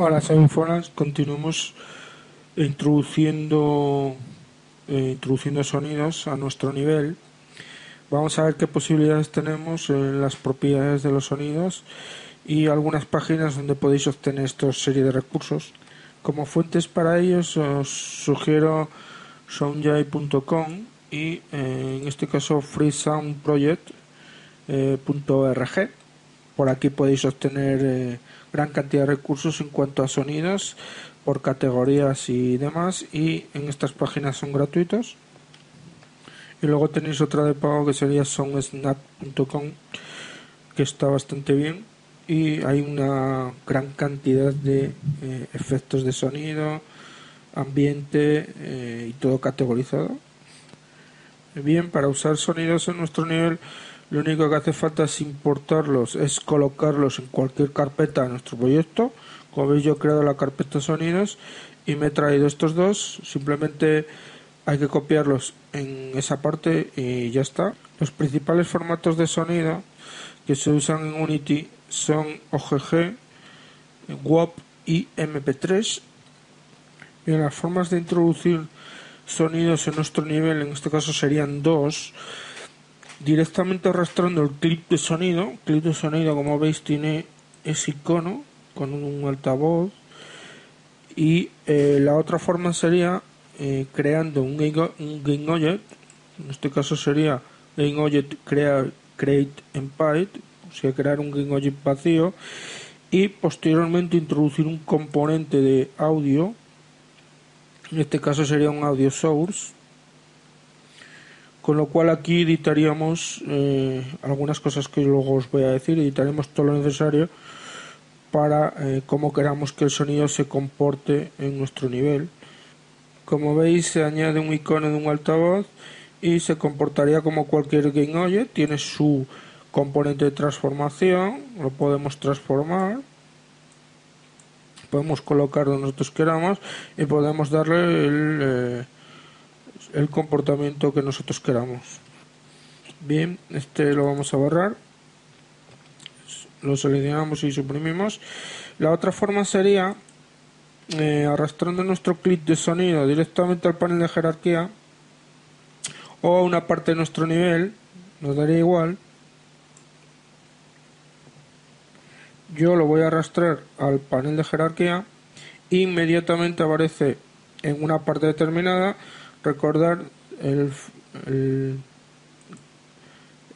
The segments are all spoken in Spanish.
Hola, soy Foras. Continuamos introduciendo sonidos a nuestro nivel. Vamos a ver qué posibilidades tenemos en las propiedades de los sonidos y algunas páginas donde podéis obtener esta serie de recursos. Como fuentes para ellos os sugiero soundjay.com y en este caso freesoundproject.org. Por aquí podéis obtener gran cantidad de recursos en cuanto a sonidos por categorías y demás, y en estas páginas son gratuitos. Y luego tenéis otra de pago que sería soundsnap.com, que está bastante bien y hay una gran cantidad de efectos de sonido, ambiente y todo categorizado. Bien, para usar sonidos en nuestro nivel lo único que hace falta es importarlos, es colocarlos en cualquier carpeta de nuestro proyecto. Como veis, yo he creado la carpeta sonidos y me he traído estos dos. Simplemente hay que copiarlos en esa parte y ya está. Los principales formatos de sonido que se usan en Unity son OGG, WAV y MP3. Y las formas de introducir sonidos en nuestro nivel, en este caso serían dos: directamente arrastrando el clip de sonido. El clip de sonido, como veis, tiene ese icono con un altavoz, y la otra forma sería creando un GameObject. En este caso sería GameObject create empire, o sea, crear un GameObject vacío, y posteriormente introducir un componente de audio. En este caso sería un audio source, con lo cual aquí editaríamos algunas cosas que luego os voy a decir. Editaremos todo lo necesario para cómo queramos que el sonido se comporte en nuestro nivel. Como veis, se añade un icono de un altavoz y se comportaría como cualquier GameObject. Tiene su componente de transformación, lo podemos transformar, podemos colocar donde nosotros queramos y podemos darle el comportamiento que nosotros queramos. Bien, este lo vamos a borrar, lo seleccionamos y suprimimos. La otra forma sería arrastrando nuestro clip de sonido directamente al panel de jerarquía o a una parte de nuestro nivel, nos daría igual. Yo lo voy a arrastrar al panel de jerarquía e inmediatamente aparece en una parte determinada. Recordar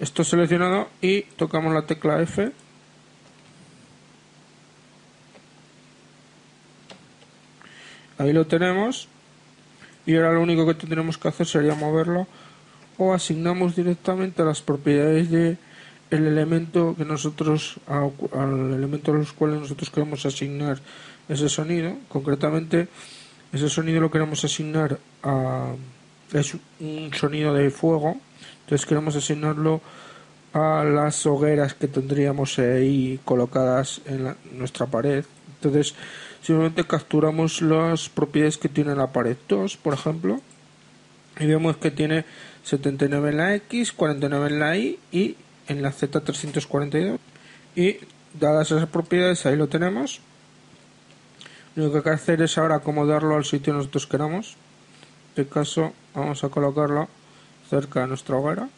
esto seleccionado y tocamos la tecla F. Ahí lo tenemos, y ahora lo único que tendremos que hacer sería moverlo, o asignamos directamente las propiedades de el elemento que nosotros al elemento a los cuales nosotros queremos asignar ese sonido. Concretamente, ese sonido lo queremos asignar es un sonido de fuego, entonces queremos asignarlo a las hogueras que tendríamos ahí colocadas en nuestra pared. Entonces simplemente capturamos las propiedades que tiene la pared 2, por ejemplo, y vemos que tiene 79 en la X, 49 en la Y y en la Z 342, y dadas esas propiedades ahí lo tenemos. Lo único que hay que hacer es ahora acomodarlo al sitio que nosotros queramos. En este caso vamos a colocarlo cerca de nuestra hoguera.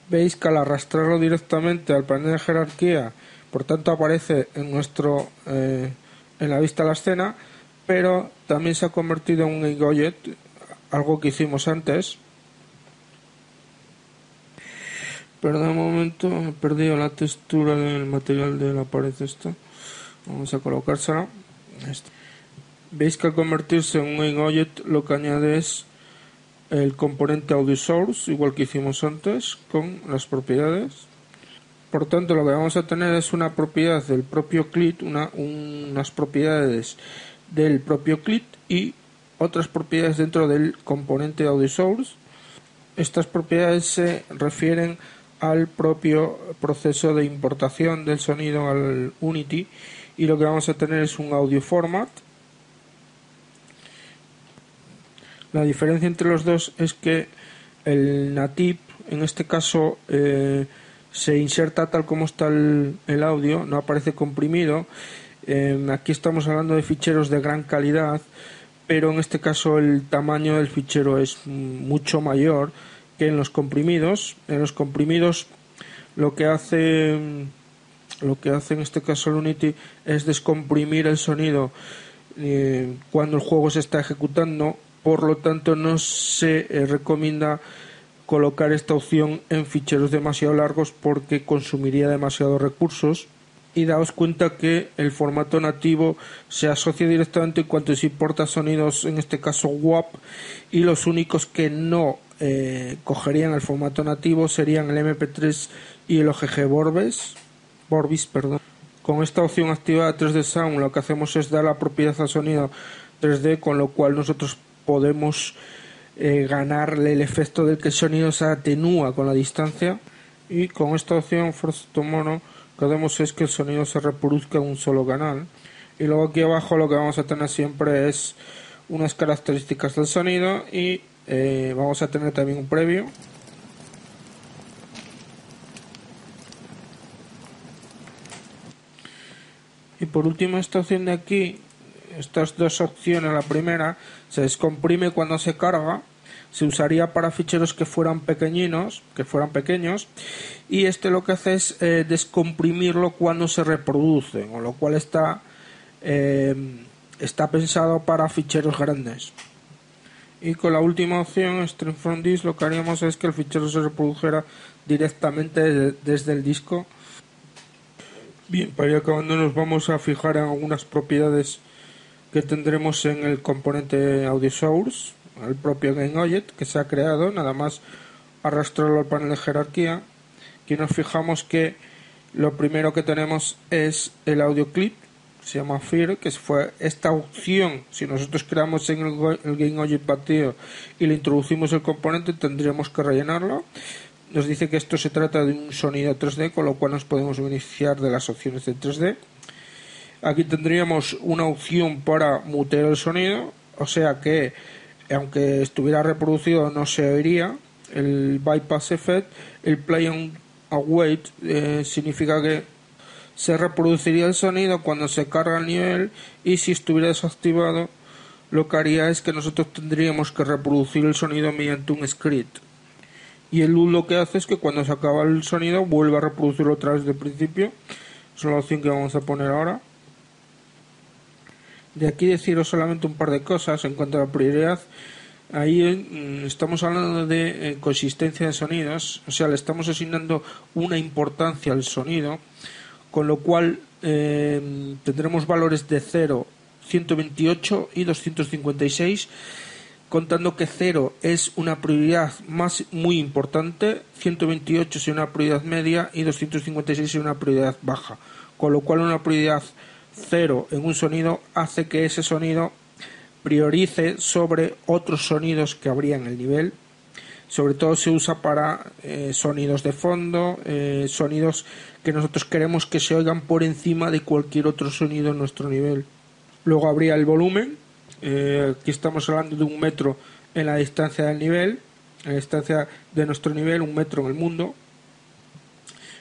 Veis que al arrastrarlo directamente al panel de jerarquía, por tanto aparece en la vista de la escena, pero también se ha convertido en un GameObject, algo que hicimos antes. Perdón un momento, he perdido la textura del material de la pared esta. Vamos a colocársela. Veis que al convertirse en un GameObject lo que añade es el componente audio source, igual que hicimos antes con las propiedades. Por tanto, lo que vamos a tener es una propiedad del propio clip, unas propiedades del propio clip y otras propiedades dentro del componente audio source. Estas propiedades se refieren al propio proceso de importación del sonido al Unity, y lo que vamos a tener es un audio format. La diferencia entre los dos es que el native, en este caso, se inserta tal como está el audio, no aparece comprimido. Aquí estamos hablando de ficheros de gran calidad, pero en este caso el tamaño del fichero es mucho mayor que en los comprimidos. En los comprimidos lo que hace en este caso el Unity es descomprimir el sonido cuando el juego se está ejecutando. Por lo tanto, no se recomienda colocar esta opción en ficheros demasiado largos porque consumiría demasiados recursos. Y daos cuenta que el formato nativo se asocia directamente en cuanto se importa sonidos, en este caso WAV, y los únicos que no cogerían el formato nativo serían el MP3 y el OGG Vorbis. Con esta opción activada 3D Sound lo que hacemos es dar la propiedad al sonido 3D, con lo cual nosotros podemos ganarle el efecto del que el sonido se atenúa con la distancia. Y con esta opción Force to Mono lo que hacemos es que el sonido se reproduzca en un solo canal. Y luego aquí abajo lo que vamos a tener siempre es unas características del sonido y vamos a tener también un preview. Y por último, esta opción de aquí, estas dos opciones, la primera se descomprime cuando se carga, se usaría para ficheros que fueran pequeños, y este lo que hace es descomprimirlo cuando se reproduce, con lo cual está pensado para ficheros grandes. Y con la última opción, Stream from Disk, lo que haríamos es que el fichero se reprodujera directamente desde el disco. Bien, para ir acabando nos vamos a fijar en algunas propiedades que tendremos en el componente Audio Source, el propio GameObject que se ha creado. Nada más arrastrarlo al panel de jerarquía. Aquí nos fijamos que lo primero que tenemos es el audio clip, se llama FIR, que fue esta opción. Si nosotros creamos en el GameObject vacío y le introducimos el componente, tendríamos que rellenarlo. Nos dice que esto se trata de un sonido 3D, con lo cual nos podemos beneficiar de las opciones de 3D. Aquí tendríamos una opción para mutear el sonido, o sea que aunque estuviera reproducido no se oiría. El bypass effect, el play and await, significa que se reproduciría el sonido cuando se carga el nivel, y si estuviera desactivado lo que haría es que nosotros tendríamos que reproducir el sonido mediante un script. Y el loop lo que hace es que cuando se acaba el sonido vuelve a reproducirlo otra vez de principio. Esa es la opción que vamos a poner ahora. De aquí deciros solamente un par de cosas en cuanto a la prioridad. Ahí estamos hablando de consistencia de sonidos, o sea, le estamos asignando una importancia al sonido, con lo cual tendremos valores de 0, 128 y 256, contando que 0 es una prioridad muy importante, 128 es una prioridad media y 256 es una prioridad baja, con lo cual una prioridad 0 en un sonido hace que ese sonido priorice sobre otros sonidos que habría en el nivel. Sobre todo se usa para sonidos de fondo, sonidos que nosotros queremos que se oigan por encima de cualquier otro sonido en nuestro nivel. Luego habría el volumen. Aquí estamos hablando de 1 metro en la distancia del nivel, en la distancia de nuestro nivel, 1 metro en el mundo.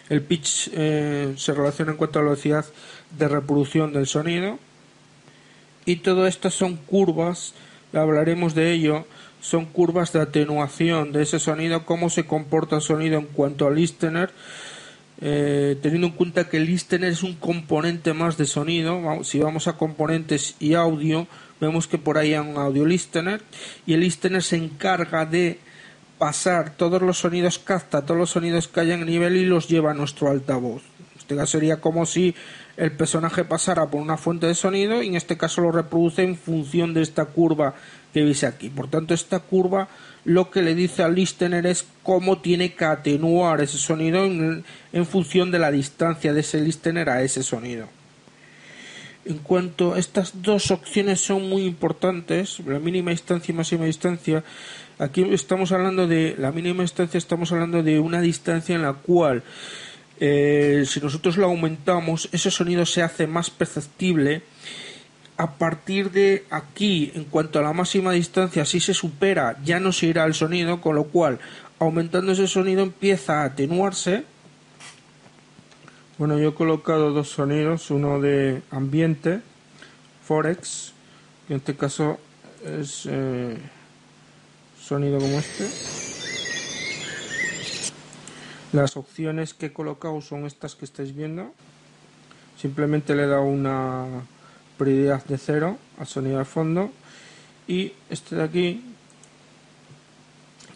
El pitch se relaciona en cuanto a la velocidad de reproducción del sonido. Y todo esto son curvas, hablaremos de ello, son curvas de atenuación de ese sonido, cómo se comporta el sonido en cuanto al listener, teniendo en cuenta que el listener es un componente más de sonido. Si vamos a componentes y audio, vemos que por ahí hay un audio listener, y el listener se encarga de pasar todos los sonidos, capta todos los sonidos que haya en el nivel y los lleva a nuestro altavoz. En este caso sería como si el personaje pasara por una fuente de sonido, y en este caso lo reproduce en función de esta curva que veis aquí. Por tanto, esta curva lo que le dice al listener es cómo tiene que atenuar ese sonido en función de la distancia de ese listener a ese sonido. En cuanto a estas dos opciones son muy importantes, la mínima distancia y máxima distancia. Aquí estamos hablando de la mínima distancia, estamos hablando de una distancia en la cual si nosotros lo aumentamos, ese sonido se hace más perceptible. A partir de aquí, en cuanto a la máxima distancia, si se supera ya no se irá el sonido, con lo cual aumentando ese sonido empieza a atenuarse, Bueno, yo he colocado dos sonidos, uno de ambiente, Forex, que en este caso es sonido como este. Las opciones que he colocado son estas que estáis viendo. Simplemente le he dado una prioridad de 0 al sonido de fondo. Y este de aquí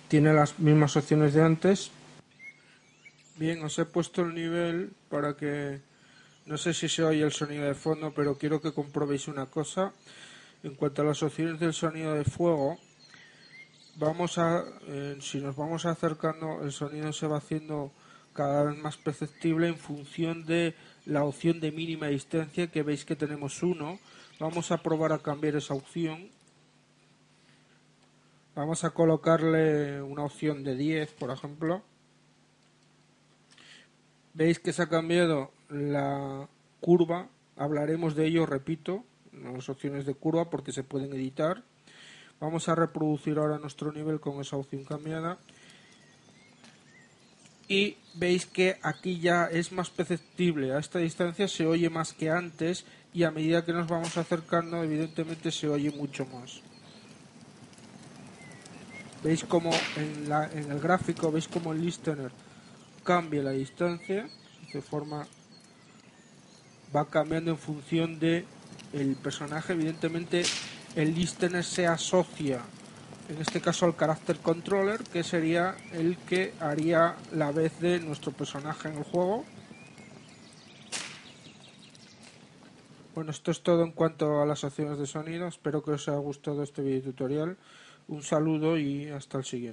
tiene las mismas opciones de antes. Bien, os he puesto el nivel para que... No sé si se oye el sonido de fondo, pero quiero que comprobéis una cosa. En cuanto a las opciones del sonido de fuego, si nos vamos acercando, el sonido se va haciendo cada vez más perceptible en función de la opción de mínima distancia, que veis que tenemos 1. Vamos a probar a cambiar esa opción. Vamos a colocarle una opción de 10, por ejemplo. Veis que se ha cambiado la curva. Hablaremos de ello, repito, las opciones de curva, porque se pueden editar. Vamos a reproducir ahora nuestro nivel con esa opción cambiada. Y veis que aquí ya es más perceptible. A esta distancia se oye más que antes, y a medida que nos vamos acercando, evidentemente se oye mucho más. Veis como en el gráfico, veis como el listener cambia la distancia, de forma va cambiando en función de el personaje. Evidentemente el listener se asocia en este caso al carácter controller, que sería el que haría la vez de nuestro personaje en el juego. Bueno, esto es todo en cuanto a las opciones de sonido. Espero que os haya gustado este video tutorial. Un saludo y hasta el siguiente.